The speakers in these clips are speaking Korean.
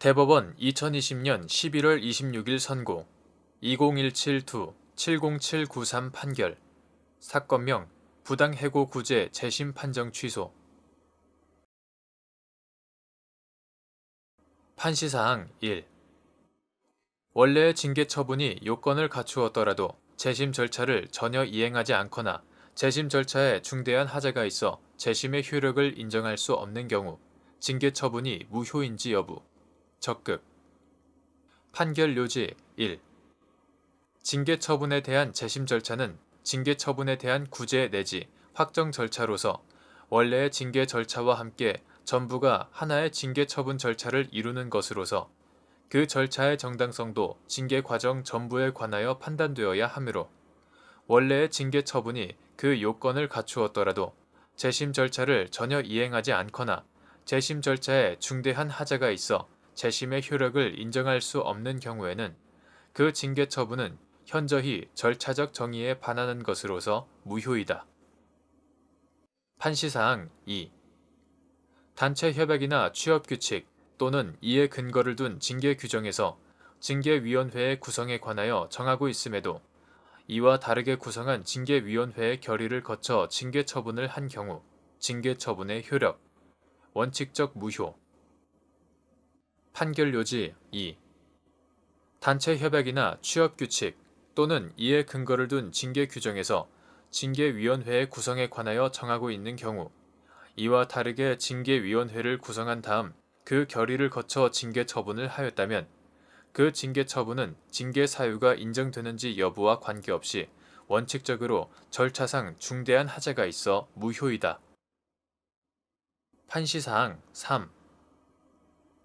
대법원 2020년 11월 26일 선고 2017-2-70793 판결 사건명 부당해고구제 재심 판정 취소 판시사항 1. 원래의 징계 처분이 요건을 갖추었더라도 재심 절차를 전혀 이행하지 않거나 재심 절차에 중대한 하자가 있어 재심의 효력을 인정할 수 없는 경우 징계 처분이 무효인지 여부 적극 판결 요지 1. 징계 처분에 대한 재심 절차는 징계 처분에 대한 구제 내지 확정 절차로서 원래의 징계 절차와 함께 전부가 하나의 징계 처분 절차를 이루는 것으로서 그 절차의 정당성도 징계 과정 전부에 관하여 판단되어야 하므로 원래의 징계 처분이 그 요건을 갖추었더라도 재심 절차를 전혀 이행하지 않거나 재심 절차에 중대한 하자가 있어 재심의 효력을 인정할 수 없는 경우에는 그 징계 처분은 현저히 절차적 정의에 반하는 것으로서 무효이다. 판시사항 2. 단체 협약이나 취업규칙 또는 이에 근거를 둔 징계 규정에서 징계위원회의 구성에 관하여 정하고 있음에도 이와 다르게 구성한 징계위원회의 결의를 거쳐 징계 처분을 한 경우 징계 처분의 효력, 원칙적 무효. 판결 요지 2. 단체 협약이나 취업규칙 또는 이에 근거를 둔 징계 규정에서 징계위원회의 구성에 관하여 정하고 있는 경우 이와 다르게 징계위원회를 구성한 다음 그 결의를 거쳐 징계 처분을 하였다면 그 징계 처분은 징계 사유가 인정되는지 여부와 관계없이 원칙적으로 절차상 중대한 하자가 있어 무효이다. 판시사항 3.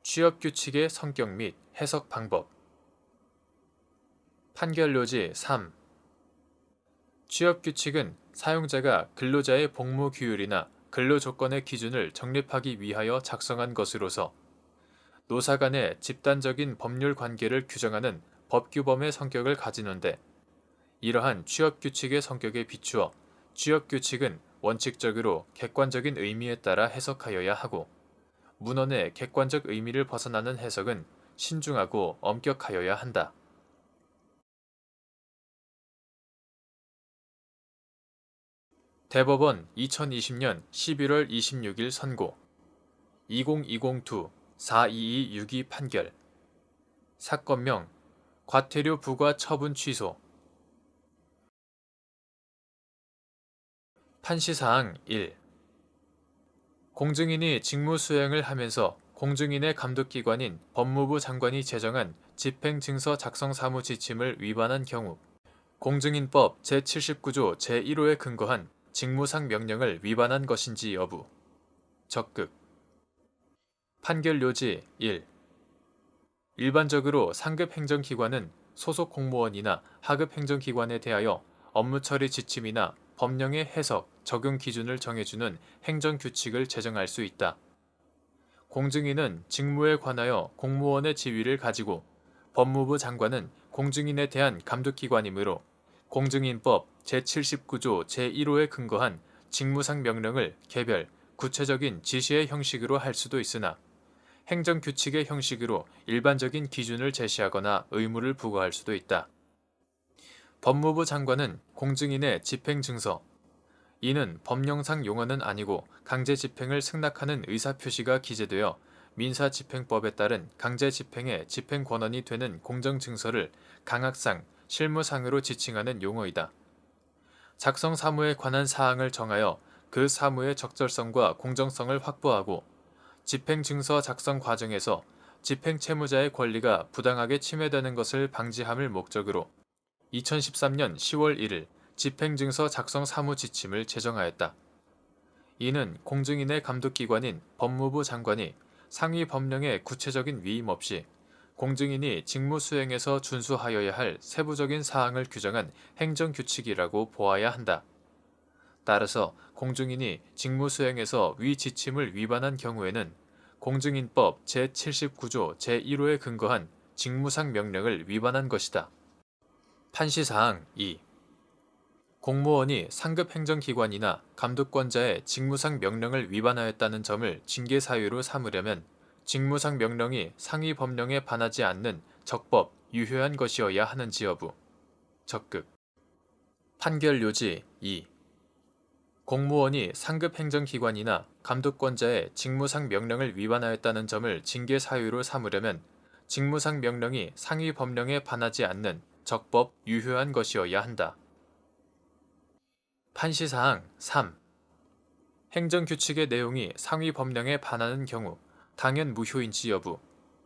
취업규칙의 성격 및 해석 방법 판결 요지 3. 취업규칙은 사용자가 근로자의 복무 규율이나 근로조건의 기준을 정립하기 위하여 작성한 것으로서 노사 간의 집단적인 법률 관계를 규정하는 법규범의 성격을 가지는데 이러한 취업규칙의 성격에 비추어 취업규칙은 원칙적으로 객관적인 의미에 따라 해석하여야 하고 문헌의 객관적 의미를 벗어나는 해석은 신중하고 엄격하여야 한다. 대법원 2020년 11월 26일 선고 2020-2-42262 판결 사건명 과태료 부과 처분 취소 판시사항 1. 공증인이 직무 수행을 하면서 공증인의 감독기관인 법무부 장관이 제정한 집행증서 작성 사무 지침을 위반한 경우 공증인법 제79조 제1호에 근거한 직무상 명령을 위반한 것인지 여부 적극 판결 요지 1. 일반적으로 상급 행정기관은 소속 공무원이나 하급 행정기관에 대하여 업무 처리 지침이나 법령의 해석, 적용 기준을 정해주는 행정규칙을 제정할 수 있다. 공증인은 직무에 관하여 공무원의 지위를 가지고 법무부 장관은 공증인에 대한 감독기관이므로 공증인법 제79조 제1호에 근거한 직무상 명령을 개별, 구체적인 지시의 형식으로 할 수도 있으나 행정규칙의 형식으로 일반적인 기준을 제시하거나 의무를 부과할 수도 있다. 법무부 장관은 공증인의 집행증서, 이는 법령상 용어는 아니고 강제집행을 승낙하는 의사표시가 기재되어 민사집행법에 따른 강제집행의 집행권한이 되는 공정증서를 강학상, 실무상으로 지칭하는 용어이다. 작성 사무에 관한 사항을 정하여 그 사무의 적절성과 공정성을 확보하고 집행증서 작성 과정에서 집행채무자의 권리가 부당하게 침해되는 것을 방지함을 목적으로 2013년 10월 1일 집행증서 작성 사무 지침을 제정하였다. 이는 공증인의 감독기관인 법무부 장관이 상위 법령의 구체적인 위임 없이 공증인이 직무 수행에서 준수하여야 할 세부적인 사항을 규정한 행정규칙이라고 보아야 한다. 따라서 공증인이 직무 수행에서 위 지침을 위반한 경우에는 공증인법 제79조 제1호에 근거한 직무상 명령을 위반한 것이다. 판시사항 2. 공무원이 상급 행정기관이나 감독권자의 직무상 명령을 위반하였다는 점을 징계 사유로 삼으려면 직무상 명령이 상위 법령에 반하지 않는 적법, 유효한 것이어야 하는지 여부. 적극. 판결 요지 2. 공무원이 상급 행정기관이나 감독권자의 직무상 명령을 위반하였다는 점을 징계 사유로 삼으려면 직무상 명령이 상위 법령에 반하지 않는 적법, 유효한 것이어야 한다. 판시사항 3. 행정규칙의 내용이 상위 법령에 반하는 경우 당연 무효인지 여부.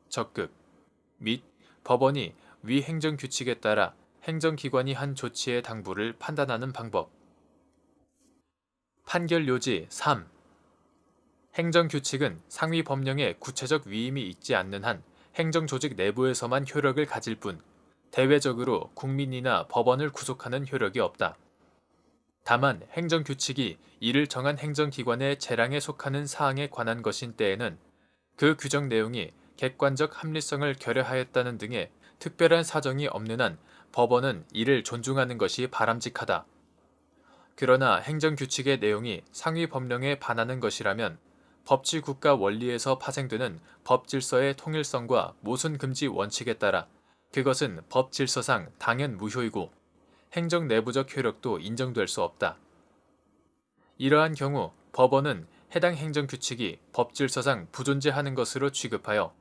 적극. 및 법원이 위 행정규칙에 따라 행정기관이 한 조치의 당부를 판단하는 방법. 판결 요지 3. 행정규칙은 상위 법령에 구체적 위임이 있지 않는 한 행정조직 내부에서만 효력을 가질 뿐 대외적으로 국민이나 법원을 구속하는 효력이 없다. 다만 행정규칙이 이를 정한 행정기관의 재량에 속하는 사항에 관한 것인 때에는 그 규정 내용이 객관적 합리성을 결여하였다는 등의 특별한 사정이 없는 한 법원은 이를 존중하는 것이 바람직하다. 그러나 행정규칙의 내용이 상위 법령에 반하는 것이라면 법치국가 원리에서 파생되는 법질서의 통일성과 모순금지 원칙에 따라 그것은 법질서상 당연 무효이고 행정 내부적 효력도 인정될 수 없다. 이러한 경우 법원은 해당 행정규칙이 법질서상 부존재하는 것으로 취급하여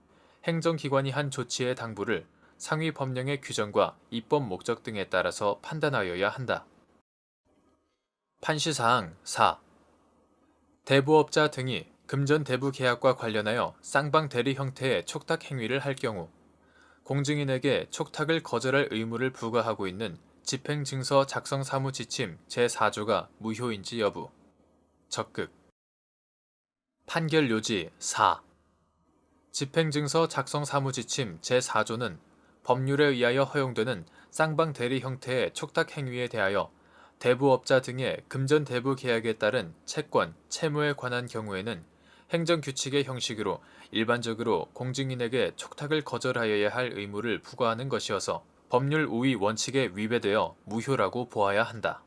행정기관이 한 조치의 당부를 상위 법령의 규정과 입법 목적 등에 따라서 판단하여야 한다. 판시사항 4. 대부업자 등이 금전대부 계약과 관련하여 쌍방대리 형태의 촉탁 행위를 할 경우 공증인에게 촉탁을 거절할 의무를 부과하고 있는 집행증서 작성 사무 지침 제4조가 무효인지 여부. 적극. 판결 요지 4. 집행증서 작성 사무 지침 제4조는 법률에 의하여 허용되는 쌍방대리 형태의 촉탁 행위에 대하여 대부업자 등의 금전대부 계약에 따른 채권, 채무에 관한 경우에는 행정규칙의 형식으로 일반적으로 공증인에게 촉탁을 거절하여야 할 의무를 부과하는 것이어서 법률 우위 원칙에 위배되어 무효라고 보아야 한다.